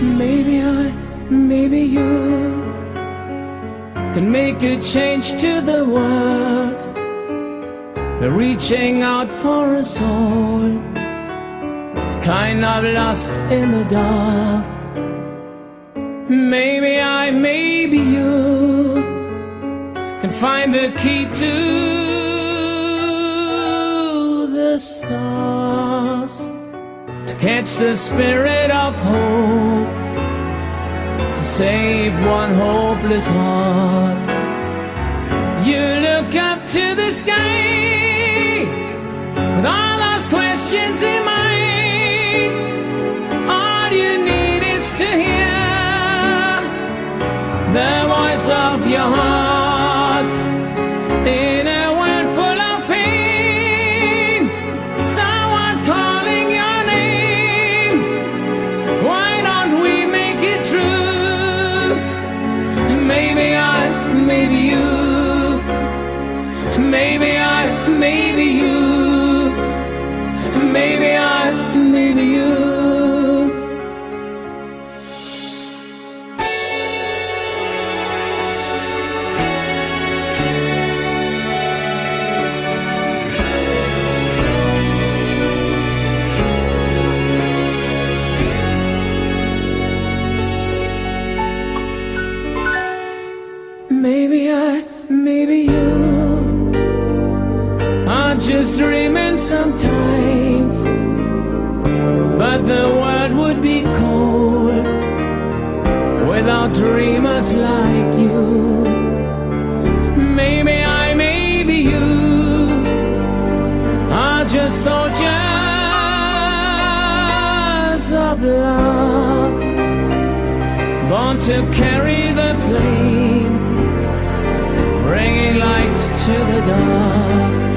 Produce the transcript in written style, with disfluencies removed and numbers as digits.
maybe you can make a change to the world. We're reaching out for a soul that's kind of lost in the dark. Maybe you can find the key to the stars, to catch the spirit of hope, to save one hopeless heart. You look up to the sky with all those questions in mind. All you need is to hear the voice of your heart. In a world full of pain, someone's calling your name. Why don't we make it true? Maybe you, maybe you, maybe you. Maybe you are just dreaming sometimes, but the world would be cold without dreamers like you. Maybe you are just soldiers of love, born to carry the flame, bringing light to the dark.